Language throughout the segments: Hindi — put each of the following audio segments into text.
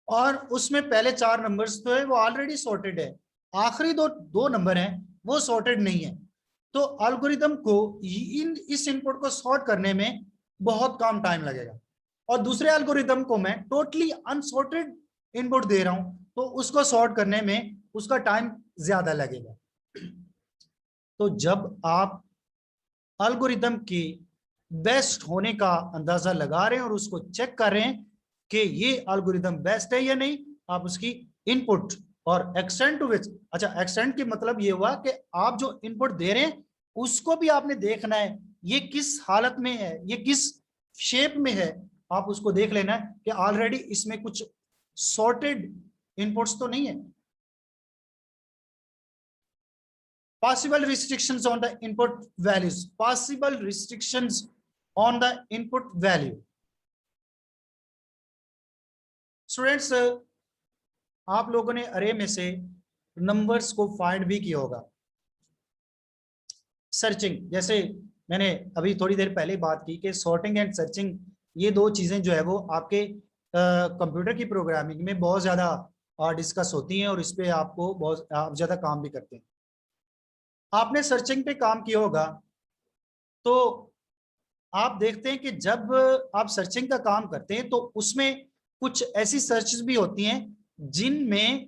और उसमें पहले 4 नंबर्स तो है वो ऑलरेडी सॉर्टेड है, आखिरी दो दो नंबर हैं वो सॉर्टेड नहीं है। तो एल्गोरिदम को इस इनपुट को सॉर्ट करने में बहुत कम टाइम लगेगा, और दूसरे एल्गोरिदम को मैं टोटली अनसॉर्टेड इनपुट दे रहा हूं तो उसको सॉर्ट करने में उसका टाइम ज्यादा लगेगा। तो जब आप एल्गोरिदम की बेस्ट होने का अंदाजा लगा रहे हैं और उसको चेक कर रहे हैं कि ये एल्गोरिदम बेस्ट है या नहीं, आप उसकी इनपुट और एक्सटेंड टू विच, अच्छा एक्सटेंड की मतलब ये हुआ कि आप जो इनपुट दे रहे हैं उसको भी आपने देखना है ये किस हालत में है, ये किस शेप में है, आप उसको देख लेना है कि ऑलरेडी इसमें कुछ सॉर्टेड इनपुट्स तो नहीं है। Possible restrictions on the input values, possible restrictions on the input value। Students, आप लोगों ने अरे में से नंबर्स को फाइंड भी किया होगा। सर्चिंग, जैसे मैंने अभी थोड़ी देर पहले बात की कि सॉर्टिंग एंड सर्चिंग ये दो चीजें जो है वो आपके कंप्यूटर की प्रोग्रामिंग में बहुत ज्यादा डिस्कस होती हैं और इस पे आपको बहुत आप ज्यादा काम भी करते हैं। आपने सर्चिंग पे काम किया होगा तो आप देखते हैं कि जब आप सर्चिंग का काम करते हैं तो उसमें कुछ ऐसी सर्चेस भी होती हैं जिनमें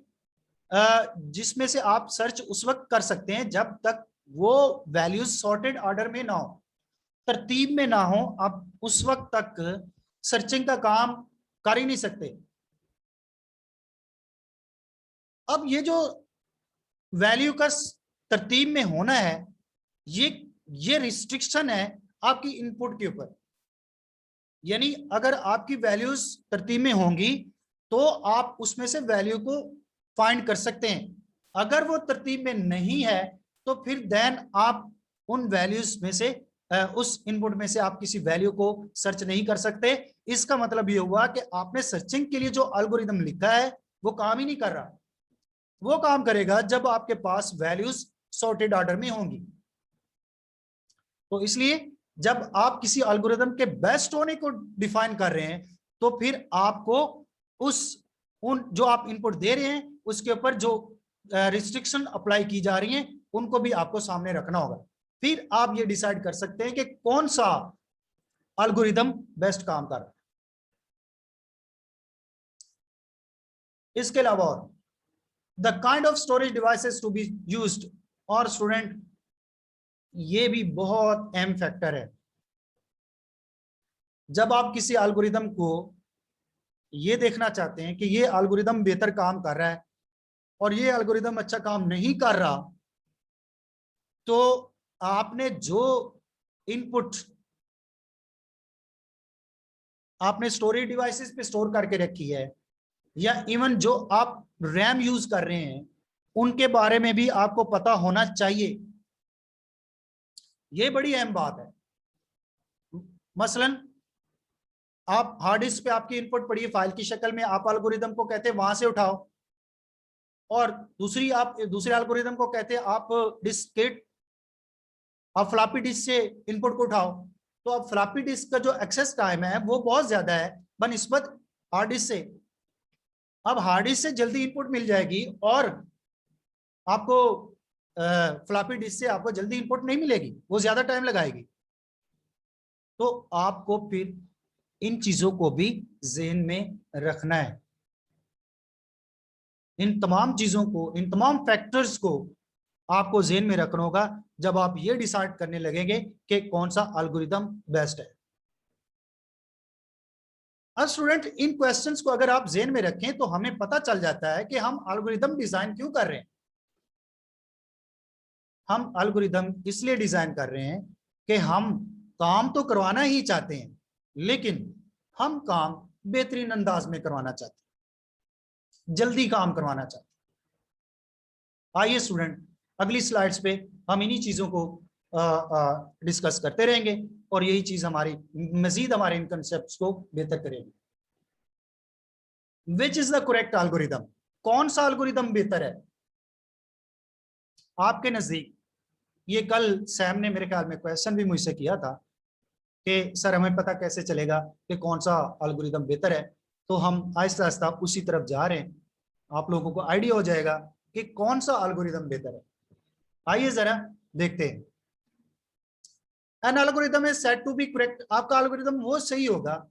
जिसमें से आप सर्च उस वक्त कर सकते हैं जब तक वो वैल्यूज सॉर्टेड ऑर्डर में ना हो, तरतीब में ना हो, आप उस वक्त तक सर्चिंग का काम कर ही नहीं सकते। अब ये जो वैल्यू का तरतीब में होना है ये रिस्ट्रिक्शन है आपकी इनपुट के ऊपर, यानी अगर आपकी वैल्यूज तरतीब में होंगी तो आप उसमें से वैल्यू को फाइंड कर सकते हैं, अगर वो तरतीब में नहीं है तो फिर देन आप उन वैल्यूज में से उस इनपुट में से आप किसी वैल्यू को सर्च नहीं कर सकते। इसका मतलब ये हुआ कि आपने सर्चिंग के लिए जो एल्गोरिदम लिखा है वो काम ही नहीं कर रहा, वो काम करेगा जब आपके पास वैल्यूज सॉर्टेड ऑर्डर में होंगी। तो इसलिए जब आप किसी एल्गोरिदम के बेस्ट होने को डिफाइन कर रहे हैं तो फिर आपको उन जो आप इनपुट दे रहे हैं उसके ऊपर जो रिस्ट्रिक्शन अप्लाई की जा रही हैं उनको भी आपको सामने रखना होगा, फिर आप ये डिसाइड कर सकते हैं कि कौन सा एल्गोरिदम बेस्ट काम कर रहा है। इसके अलावा the kind of storage devices to be used, और स्टूडेंट ये भी बहुत अहम फैक्टर है। जब आप किसी एल्गोरिदम को ये देखना चाहते हैं कि ये एल्गोरिदम बेहतर काम कर रहा है और ये एल्गोरिदम अच्छा काम नहीं कर रहा, तो आपने जो इनपुट आपने स्टोरेज डिवाइसेस पे स्टोर करके रखी है या इवन जो आप रैम यूज कर रहे हैं उनके बारे में भी आपको पता होना चाहिए। ये बड़ी अहम बात है। मसलन आप हार्ड डिस्क पे आपकी इनपुट पड़ी है फाइल की शक्ल में, आप एल्गोरिदम को कहते हैं वहां से उठाओ, और दूसरे एल्गोरिदम को कहते हैं आप डिस्केट आप फ्लॉपी डिस्क से इनपुट को उठाओ। तो अब फ्लॉपी डिस्क का जो एक्सेस टाइम है वो बहुत ज्यादा है बनिस्बत हार्ड डिस्क से। अब हार्ड डिस्क से जल्दी इनपुट मिल जाएगी और आपको फ्लॉपी डिस्क से आपको जल्दी इनपुट नहीं मिलेगी, वो ज्यादा टाइम लगाएगी। तो आपको फिर इन चीजों को भी ज़हन में रखना है, इन तमाम चीजों को, इन तमाम फैक्टर्स को आपको ज़हन में रखना होगा जब आप ये डिसाइड करने लगेंगे कि कौन सा एल्गोरिदम बेस्ट है। अब स्टूडेंट इन क्वेश्चंस को अगर आप ज़हन में रखें तो हमें पता चल जाता है कि हम एल्गोरिदम डिजाइन क्यों कर रहे हैं। हम एल्गोरिदम इसलिए डिजाइन कर रहे हैं कि हम काम तो करवाना ही चाहते हैं लेकिन हम काम बेहतरीन अंदाज में करवाना चाहते हैं, जल्दी काम करवाना चाहते हैं। आइए स्टूडेंट अगली स्लाइड्स पे हम इन्हीं चीजों को डिस्कस करते रहेंगे और यही चीज हमारी मजीद हमारे इन कंसेप्ट्स को बेहतर करेगी। Which is the correct algorithm, कौन सा एल्गोरिदम बेहतर है आपके नजदीक। ये कल सैम ने मेरे ख्याल में क्वेश्चन भी मुझसे किया था कि सर हमें पता कैसे चलेगा कि कौन सा एल्गोरिदम बेहतर है। तो हम आहिस्ता आहिस्ता उसी तरफ जा रहे हैं, आप लोगों को आइडिया हो जाएगा कि कौन सा एल्गोरिदम बेहतर है। आइए जरा देखते हैं। An algorithm is said to be correct, आपका एल्गोरिदम वो सही होगा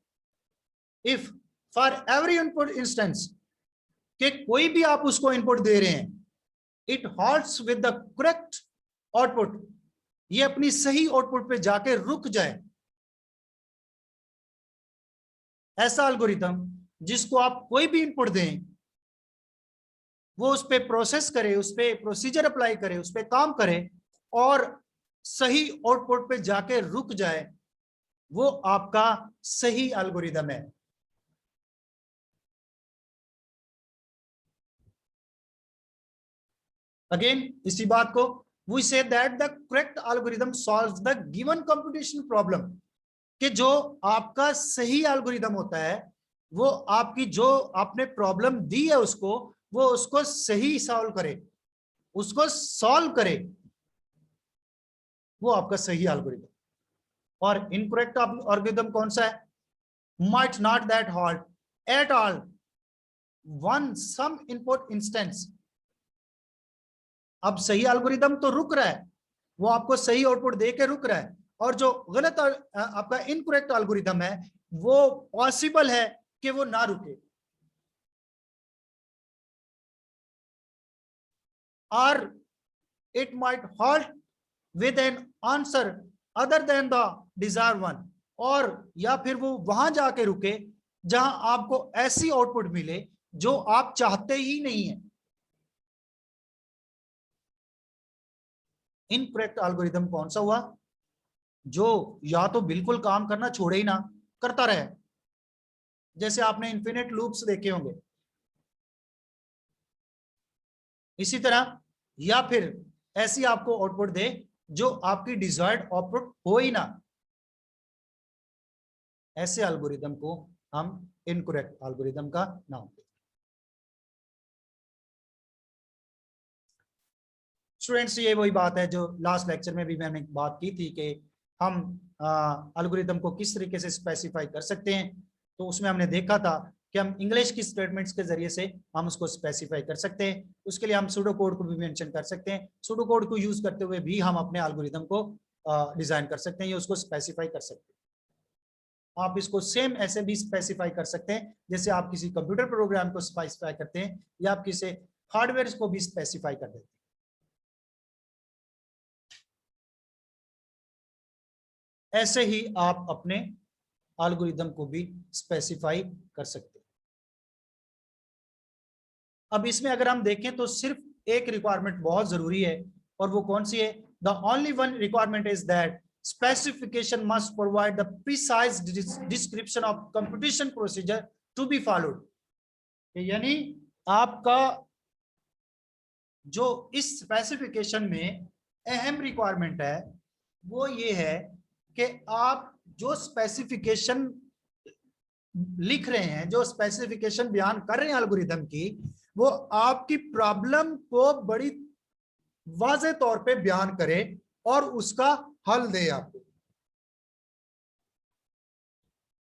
if for every input instance, कि कोई भी आप उसको इनपुट दे रहे हैं, it halts with the correct output, ये अपनी सही आउटपुट पे जाके रुक जाए। ऐसा एल्गोरिदम जिसको आप कोई भी इनपुट दें, वो उस पर प्रोसेस करे, उस पर प्रोसीजर अप्लाई करे, उस पर काम करे और सही आउटपुट पे जाके रुक जाए, वो आपका सही एल्गोरिदम है। अगेन इसी बात को, we say that the correct algorithm solves the given computation problem, कि जो आपका सही एल्गोरिदम होता है वो आपकी जो आपने प्रॉब्लम दी है उसको, वो उसको सही सॉल्व करे, उसको सॉल्व करे, वो आपका सही एल्गोरिदम। और इनकरेक्ट एल्गोरिदम कौन सा है? might not that halt at all one some input instance। अब सही एल्गोरिदम तो रुक रहा है, वो आपको सही आउटपुट दे के रुक रहा है, और जो गलत आपका इनकरेक्ट एल्गोरिदम है वो पॉसिबल है कि वो ना रुके, और it might halt with an answer other than the desired one, और या फिर वो वहां जाके रुके जहां आपको ऐसी आउटपुट मिले जो आप चाहते ही नहीं है। इनकरेक्ट एल्गोरिदम कौन सा हुआ? जो या तो बिल्कुल काम करना छोड़े ही ना, करता रहे, जैसे आपने इन्फिनिट लूप्स देखे होंगे, इसी तरह, या फिर ऐसी आपको आउटपुट दे जो आपकी डिजायर्ड आउटपुट हो ही ना, ऐसे एल्गोरिदम को हम इनकरेक्ट एल्गोरिदम का नाम देते हैं। स्टूडेंट्स, ये वही बात है जो लास्ट लेक्चर में भी मैंने बात की थी कि हम एल्गोरिदम को किस तरीके से स्पेसिफाई कर सकते हैं। तो उसमें हमने देखा था कि हम इंग्लिश की स्टेटमेंट्स के जरिए से हम उसको स्पेसिफाई कर सकते हैं। उसके लिए हम सूडो कोड को भी मेंशन कर सकते हैं, सूडो कोड को यूज करते हुए भी हम अपने एल्गोरिदम को डिजाइन कर सकते हैं या उसको स्पेसिफाई कर सकते हैं। आप इसको सेम ऐसे भी स्पेसिफाई कर सकते हैं जैसे आप किसी कंप्यूटर प्रोग्राम को स्पेसिफाई करते हैं या आप किसी हार्डवेयर को भी स्पेसिफाई कर देते हैं। ऐसे ही आप अपने एल्गोरिदम को भी स्पेसिफाई कर सकते हैं। अब इसमें अगर हम देखें तो सिर्फ एक रिक्वायरमेंट बहुत जरूरी है, और वो कौन सी है? The only one requirement is that specification must provide the precise description of computation procedure to be followed। यानी आपका जो इस स्पेसिफिकेशन में अहम रिक्वायरमेंट है वो ये है कि आप जो स्पेसिफिकेशन लिख रहे हैं, जो स्पेसिफिकेशन बयान कर रहे हैं एल्गोरिदम की, वो आपकी प्रॉब्लम को बड़ी वाज़ेह तौर पे बयान करे और उसका हल दे आपको।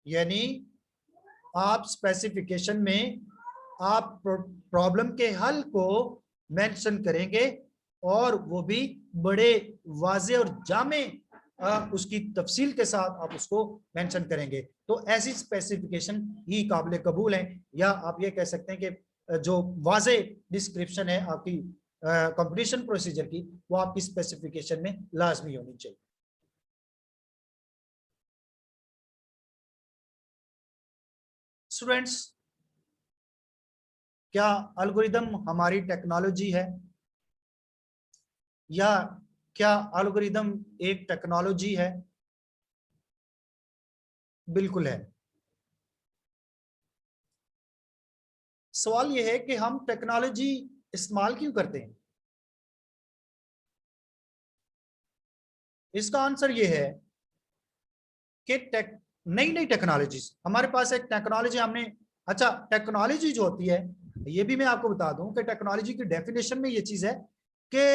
यानी आप स्पेसिफिकेशन में आप प्रॉब्लम के हल को मेंशन करेंगे और वो भी बड़े वाज़ेह और जामे उसकी तफसील के साथ आप उसको मेंशन करेंगे। तो ऐसी स्पेसिफिकेशन ही काबिल कबूल है, या आप ये कह सकते हैं कि जो वाज़ेह डिस्क्रिप्शन है आपकी कंप्यूटेशन प्रोसीजर की, वो आपकी स्पेसिफिकेशन में लाजमी होनी चाहिए। स्टूडेंट्स, क्या एल्गोरिदम हमारी टेक्नोलॉजी है, या क्या एल्गोरिदम एक टेक्नोलॉजी है? बिल्कुल है। सवाल यह है कि हम टेक्नोलॉजी इस्तेमाल क्यों करते हैं? इसका आंसर यह है कि नई नई टेक्नोलॉजीज, हमारे पास एक टेक्नोलॉजी हमने, अच्छा टेक्नोलॉजी जो होती है, ये भी मैं आपको बता दूं कि टेक्नोलॉजी की डेफिनेशन में ये चीज है कि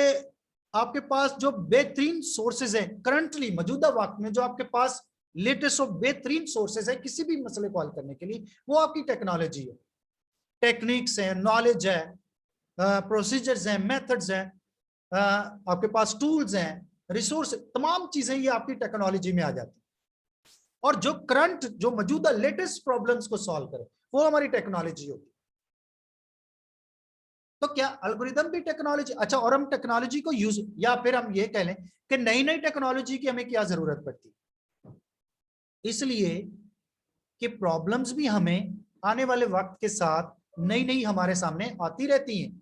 आपके पास जो बेहतरीन सोर्सेज हैं करंटली मौजूदा वक्त में, जो आपके पास लेटेस्ट और बेहतरीन सोर्सेज है किसी भी मसले को हल करने के लिए, वो आपकी टेक्नोलॉजी है। टेक्निक्स है, नॉलेज है, प्रोसीजर्स हैं, मेथड्स हैं, आपके पास टूल्स हैं, रिसोर्स, तमाम चीजें ये आपकी टेक्नोलॉजी में आ जाती है। और जो करंट, जो मौजूदा लेटेस्ट प्रॉब्लम्स को सॉल्व करे, वो हमारी टेक्नोलॉजी होगी। तो क्या एल्गोरिदम भी टेक्नोलॉजी? अच्छा, और हम टेक्नोलॉजी को यूज, या फिर हम ये कह लें कि नई नई टेक्नोलॉजी की हमें क्या जरूरत पड़ती है, इसलिए कि प्रॉब्लम्स भी हमें आने वाले वक्त के साथ नई नई हमारे सामने आती रहती हैं,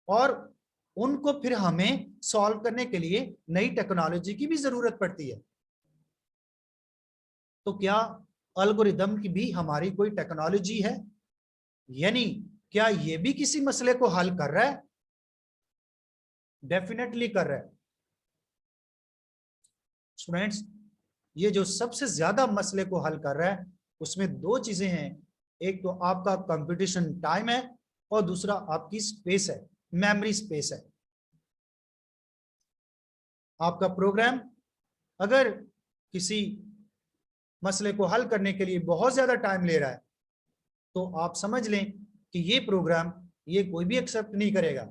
और उनको फिर हमें सॉल्व करने के लिए नई टेक्नोलॉजी की भी जरूरत पड़ती है। तो क्या एल्गोरिदम की भी हमारी कोई टेक्नोलॉजी है? यानी क्या ये भी किसी मसले को हल कर रहा है? डेफिनेटली कर रहा है स्टूडेंट्स। ये जो सबसे ज्यादा मसले को हल कर रहा है, उसमें दो चीजें हैं। एक तो आपका कंप्यूटेशन टाइम है, और दूसरा आपकी स्पेस है, मेमोरी स्पेस है। आपका प्रोग्राम अगर किसी मसले को हल करने के लिए बहुत ज्यादा टाइम ले रहा है, तो आप समझ लें कि ये प्रोग्राम ये कोई भी एक्सेप्ट नहीं करेगा।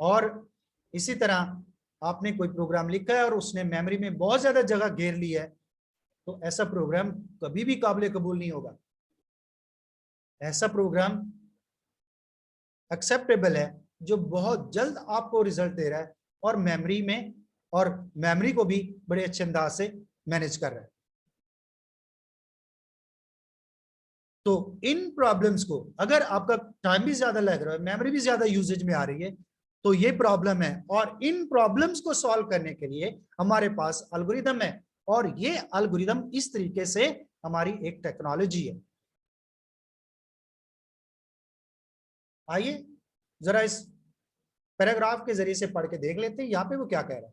और इसी तरह आपने कोई प्रोग्राम लिखा है और उसने मेमोरी में बहुत ज्यादा जगह घेर ली है, तो ऐसा प्रोग्राम कभी भी काबिल कबूल नहीं होगा। ऐसा प्रोग्राम एक्सेप्टेबल है जो बहुत जल्द आपको रिजल्ट दे रहा है, और मेमोरी में, और मेमोरी को भी बड़े अच्छे अंदाज से मैनेज कर रहा है। तो इन प्रॉब्लम्स को, अगर आपका टाइम भी ज्यादा लग रहा है, मेमोरी भी ज्यादा यूजेज में आ रही है, तो ये प्रॉब्लम है। और इन प्रॉब्लम्स को सॉल्व करने के लिए हमारे पास एल्गोरिदम है, और ये एल्गोरिदम इस तरीके से हमारी एक टेक्नोलॉजी है। आइए जरा इस पैराग्राफ के जरिए से पढ़ के देख लेते हैं, यहां पे वो क्या कह रहा है।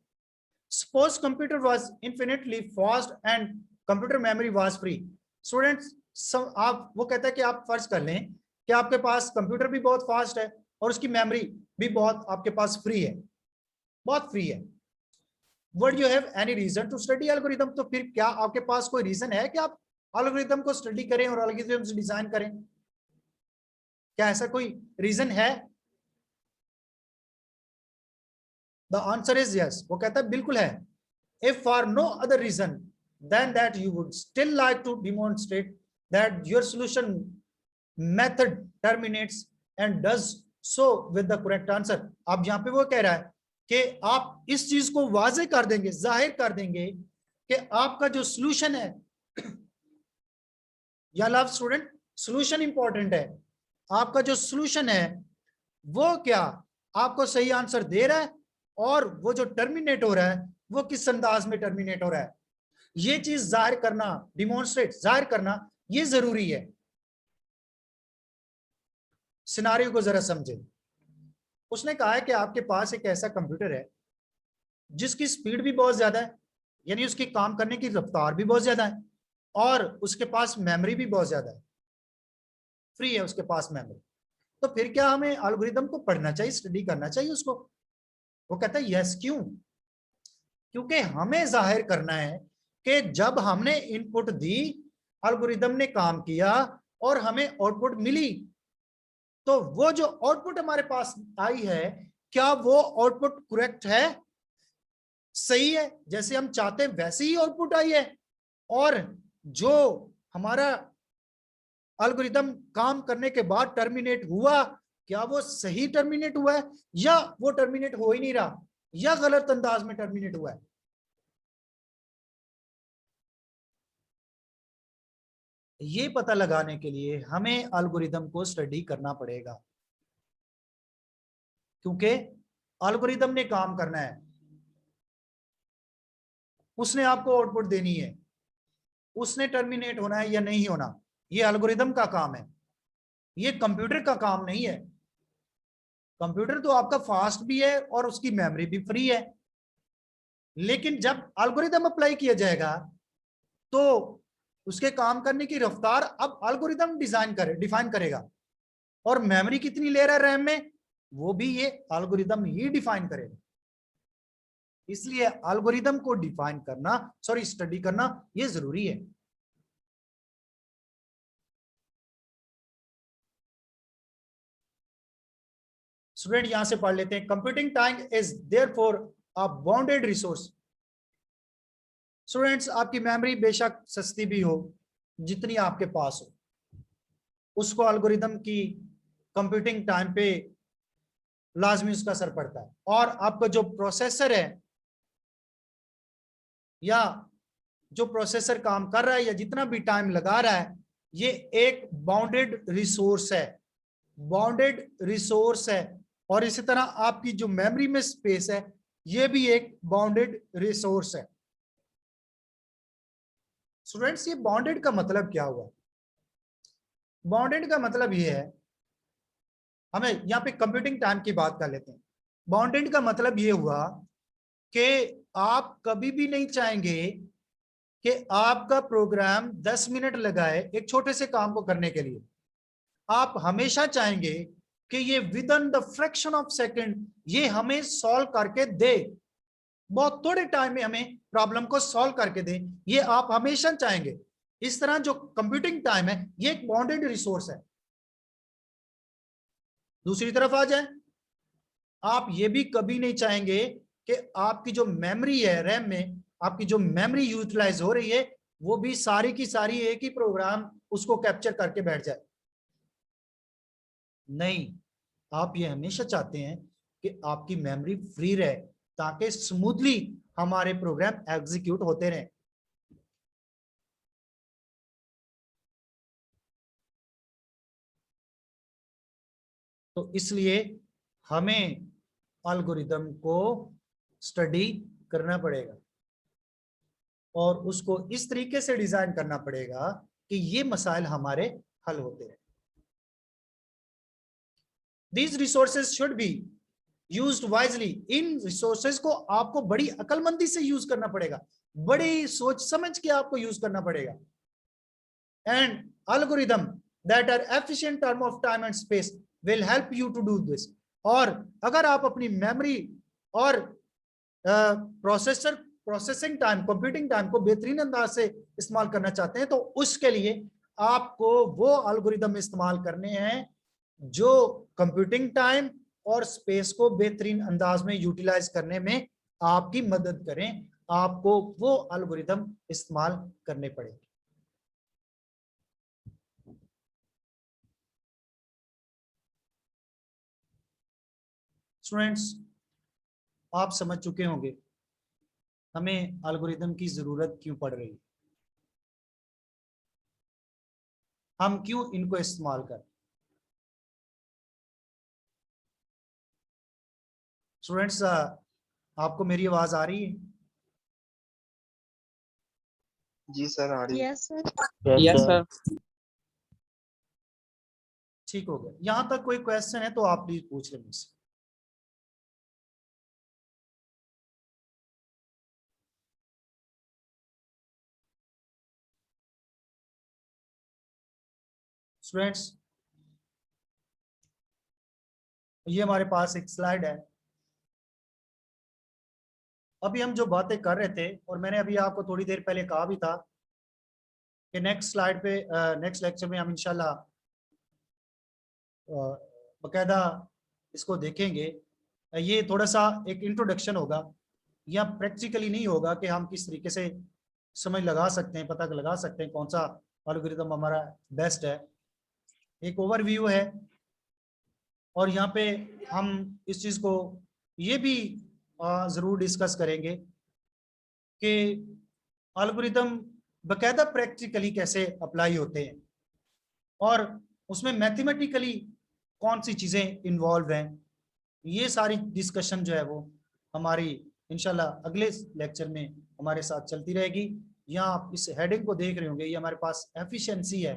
Suppose computer was infinitely fast and computer memory was free. Students, आप, वो कहता है कि आप फर्ज कर लें कि आपके पास कंप्यूटर भी बहुत फास्ट है और उसकी मेमोरी भी बहुत आपके पास फ्री है, बहुत फ्री है। Would you have any reason to study algorithm? तो फिर क्या आपके पास कोई रीजन है कि आप एल्गोरिदम को स्टडी करें और एल्गोरिदम डिजाइन करें? क्या ऐसा कोई रीजन है? The answer is yes. वो कहता है बिल्कुल है। If for no other reason than that you would still like to demonstrate that your solution method terminates and does so with the correct answer. अब यहां पे वो कह रहा है कि आप इस चीज को वाजे कर देंगे, जाहिर कर देंगे कि आपका जो सोल्यूशन है, या लव स्टूडेंट, सोल्यूशन इंपॉर्टेंट है। आपका जो सोल्यूशन है वो क्या आपको सही आंसर दे रहा है, और वो जो टर्मिनेट हो रहा है वो किस अंदाज में टर्मिनेट हो रहा है, ये चीज जाहिर करना, डिमॉन्स्ट्रेट, जाहिर करना, ये जरूरी है। सिनारियो को जरा समझे। उसने कहा है कि आपके पास एक ऐसा कंप्यूटर है जिसकी स्पीड भी बहुत ज्यादा है, यानी उसकी काम करने की रफ्तार भी बहुत ज्यादा है, और उसके पास मेमोरी भी बहुत ज्यादा है, फ्री है उसके पास मेमोरी। तो फिर क्या हमें एल्गोरिदम को पढ़ना चाहिए, स्टडी करना चाहिए उसको? वो कहता है यस। क्यों? क्योंकि हमें जाहिर करना है कि जब हमने इनपुट दी, एल्गोरिदम ने काम किया और हमें आउटपुट मिली, तो वो जो आउटपुट हमारे पास आई है, क्या वो आउटपुट करेक्ट है, सही है, जैसे हम चाहते हैं वैसे ही आउटपुट आई है, और जो हमारा एल्गोरिदम काम करने के बाद टर्मिनेट हुआ, क्या वो सही टर्मिनेट हुआ है, या वो टर्मिनेट हो ही नहीं रहा, या गलत अंदाज में टर्मिनेट हुआ है? ये पता लगाने के लिए हमें एल्गोरिदम को स्टडी करना पड़ेगा, क्योंकि एल्गोरिदम ने काम करना है, उसने आपको आउटपुट देनी है, उसने टर्मिनेट होना है या नहीं होना, ये एल्गोरिदम का काम है, ये कंप्यूटर का काम नहीं है। कंप्यूटर तो आपका फास्ट भी है और उसकी मेमोरी भी फ्री है, लेकिन जब एल्गोरिदम अप्लाई किया जाएगा तो उसके काम करने की रफ्तार अब एल्गोरिदम डिफाइन करेगा, और मेमोरी कितनी ले रहा है रैम में, वो भी ये एल्गोरिदम ही डिफाइन करेगा। इसलिए एल्गोरिदम को डिफाइन करना, स्टडी करना ये जरूरी है। स्टूडेंट यहां से पढ़ लेते हैं, computing time is therefore a bounded resource. Students आपकी मेमोरी बेशक सस्ती भी हो, जितनी आपके पास हो, उसको एल्गोरिदम की कंप्यूटिंग टाइम पे लाजमी उसका असर पड़ता है। और आपका जो प्रोसेसर है या जो प्रोसेसर काम कर रहा है या जितना भी टाइम लगा रहा है, ये एक बाउंडेड रिसोर्स है, बाउंडेड रिसोर्स है। और इसी तरह आपकी जो मेमोरी में स्पेस है, ये भी एक बाउंडेड रिसोर्स है। स्टूडेंट्स ये बाउंडेड का मतलब क्या हुआ? बाउंडेड का मतलब ये है, हमें यहाँ पे कंप्यूटिंग टाइम की बात कर लेते हैं। बाउंडेड का मतलब ये हुआ कि आप कभी भी नहीं चाहेंगे कि आपका प्रोग्राम 10 मिनट लगाए एक छोटे से काम को करने के लिए। आप हमेशा चाहेंगे कि ये with in the fraction of second ये हमें सॉल्व करके दे, बहुत थोड़े टाइम में हमें प्रॉब्लम को सॉल्व करके दे, ये आप हमेशा चाहेंगे। इस तरह जो कंप्यूटिंग टाइम है ये एक बाउंडेड रिसोर्स है। दूसरी तरफ आ जाए, आप ये भी कभी नहीं चाहेंगे कि आपकी जो मेमोरी है रैम में, आपकी जो मेमोरी यूटिलाइज हो रही है वो भी सारी की सारी एक ही प्रोग्राम उसको कैप्चर करके बैठ जाए। नहीं, आप ये हमेशा चाहते हैं कि आपकी मेमोरी फ्री रहे ताकि स्मूथली हमारे प्रोग्राम एग्जीक्यूट होते रहें। तो इसलिए हमें एल्गोरिदम को स्टडी करना पड़ेगा और उसको इस तरीके से डिजाइन करना पड़ेगा कि ये मसाइल हमारे हल होते हैं। These resources should be used wisely। In resources को आपको बड़ी अकलमंदी से यूज करना पड़ेगा, बड़ी सोच समझ के आपको यूज करना पड़ेगा। And algorithm that are efficient term of time and space will help you to do this. और अगर आप अपनी मेमोरी और प्रोसेसिंग टाइम, कंप्यूटिंग टाइम को बेहतरीन अंदाज से इस्तेमाल करना चाहते हैं तो उसके लिए आपको वो एल्गोरिदम इस्तेमाल करने हैं जो कंप्यूटिंग टाइम और स्पेस को बेहतरीन अंदाज में यूटिलाइज करने में आपकी मदद करें। आपको वो एल्गोरिदम इस्तेमाल करने पड़ेंगे। स्टूडेंट्स आप समझ चुके होंगे हमें एल्गोरिदम की जरूरत क्यों पड़ रही है, हम क्यों इनको इस्तेमाल करें। स्टूडेंट्स आपको मेरी आवाज आ रही है? जी सर आ रही है। Yes sir. Yes sir. ठीक हो गया। यहां तक कोई क्वेश्चन है तो आप प्लीज पूछ लें मुझसे। स्टूडेंट्स ये हमारे पास एक स्लाइड है। अभी हम जो बातें कर रहे थे और मैंने अभी आपको थोड़ी देर पहले कहा भी था कि नेक्स्ट स्लाइड पे नेक्स्ट लेक्चर में हम इंशाल्लाह बकायदा इसको देखेंगे। ये थोड़ा सा एक इंट्रोडक्शन होगा, या प्रैक्टिकली नहीं होगा कि हम किस तरीके से समझ लगा सकते हैं, पता लगा सकते हैं कौन सा एल्गोरिथम हमारा बेस्ट है। एक ओवरव्यू है और यहाँ पे हम इस चीज़ को ये भी ज़रूर डिस्कस करेंगे कि एल्गोरिथम बकायदा प्रैक्टिकली कैसे अप्लाई होते हैं और उसमें मैथमेटिकली कौन सी चीज़ें इन्वॉल्व हैं। ये सारी डिस्कशन जो है वो हमारी इंशाल्लाह अगले लेक्चर में हमारे साथ चलती रहेगी। यहाँ आप इस हेडिंग को देख रहे होंगे, ये हमारे पास एफिशिएंसी है।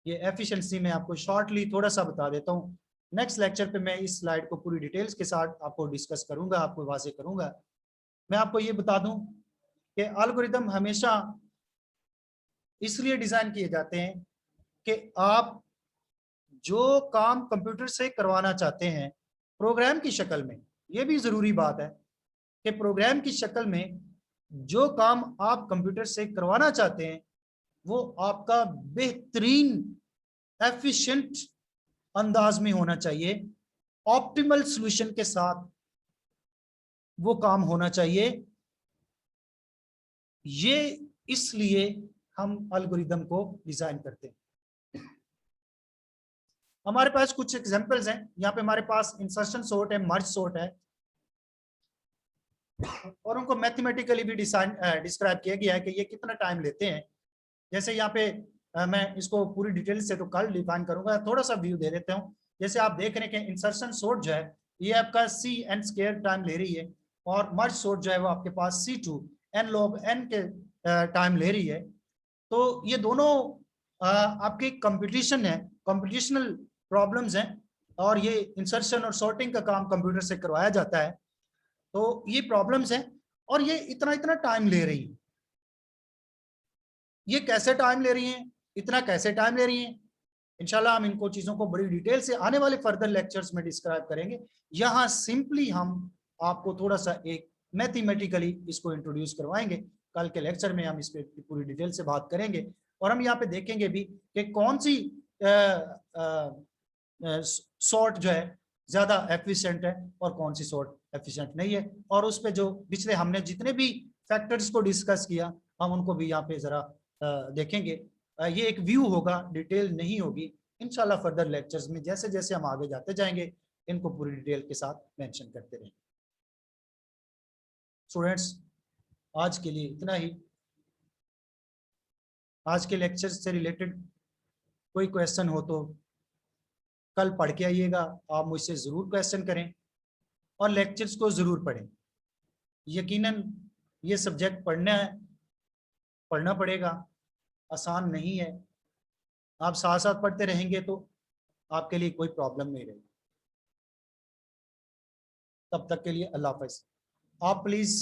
ये एफिशिएंसी में आपको शॉर्टली थोड़ा सा बता देता हूँ। नेक्स्ट लेक्चर पे मैं इस स्लाइड को पूरी डिटेल्स के साथ आपको डिस्कस करूंगा, आपको वाजे करूंगा। मैं आपको ये बता दूं कि एल्गोरिदम हमेशा इसलिए डिजाइन किए जाते हैं कि आप जो काम कंप्यूटर से करवाना चाहते हैं प्रोग्राम की शक्ल में, ये भी जरूरी बात है कि प्रोग्राम की शक्ल में जो काम आप कंप्यूटर से करवाना चाहते हैं वो आपका बेहतरीन एफिशिएंट अंदाज में होना चाहिए, ऑप्टिमल सॉल्यूशन के साथ वो काम होना चाहिए। ये इसलिए हम एल्गोरिदम को डिजाइन करते हैं। हमारे पास कुछ एग्जांपल्स हैं। यहाँ पे हमारे पास इंसर्शन सॉर्ट है, मर्ज सॉर्ट है, और उनको मैथमेटिकली भी डिस्क्राइब किया गया है कि ये कितना टाइम लेते हैं। जैसे यहाँ पे मैं इसको पूरी डिटेल से तो कल डिफाइन करूंगा, थोड़ा सा व्यू दे देता हूँ। जैसे आप देख रहे हैं कि इंसर्शन सॉर्ट जो है ये आपका c(n)² टाइम ले रही है, और मर्ज सॉर्ट जो है वो आपके पास c2 n log n के टाइम ले रही है। तो ये दोनों आपके कंपटीशन है, कंपटीशनल प्रॉब्लम्स हैं, और ये इंसर्शन और सॉर्टिंग का काम कंप्यूटर से करवाया जाता है। तो ये प्रॉब्लम्स हैं और ये इतना इतना टाइम ले रही है। ये कैसे टाइम ले रही हैं, इतना कैसे टाइम ले रही हैं, इंशाल्लाह हम इनको चीजों को बड़ी डिटेल से आने वाले फर्दर लेक्चर्स में डिस्क्राइब करेंगे। यहाँ सिंपली हम आपको थोड़ा सा एक मैथमेटिकली इसको इंट्रोड्यूस करवाएंगे। कल के लेक्चर में हम इस पे पूरी डिटेल से बात करेंगे, और हम यहाँ पे देखेंगे भी कि कौन सी सॉर्ट जो है ज्यादा एफिशिएंट है और कौन सी सॉर्ट एफिशिएंट नहीं है, और उस पे जो पिछले हमने जितने भी फैक्टर्स को डिस्कस किया हम उनको भी यहाँ पे जरा देखेंगे। ये एक व्यू होगा, डिटेल नहीं होगी। इंशाल्लाह फर्दर लेक्चर्स में जैसे जैसे हम आगे जाते जाएंगे इनको पूरी डिटेल के साथ मेंशन करते रहेंगे। स्टूडेंट्स, आज के लिए इतना ही। आज के लेक्चर से रिलेटेड कोई क्वेश्चन हो तो कल पढ़ के आइएगा, आप मुझसे ज़रूर क्वेश्चन करें और लेक्चर्स को ज़रूर पढ़ें। यकीनन ये सब्जेक्ट पढ़ना पड़ेगा, आसान नहीं है। आप साथ साथ पढ़ते रहेंगे तो आपके लिए कोई प्रॉब्लम नहीं रहेगी। तब तक के लिए अल्लाह हाफ़िज़। आप प्लीज़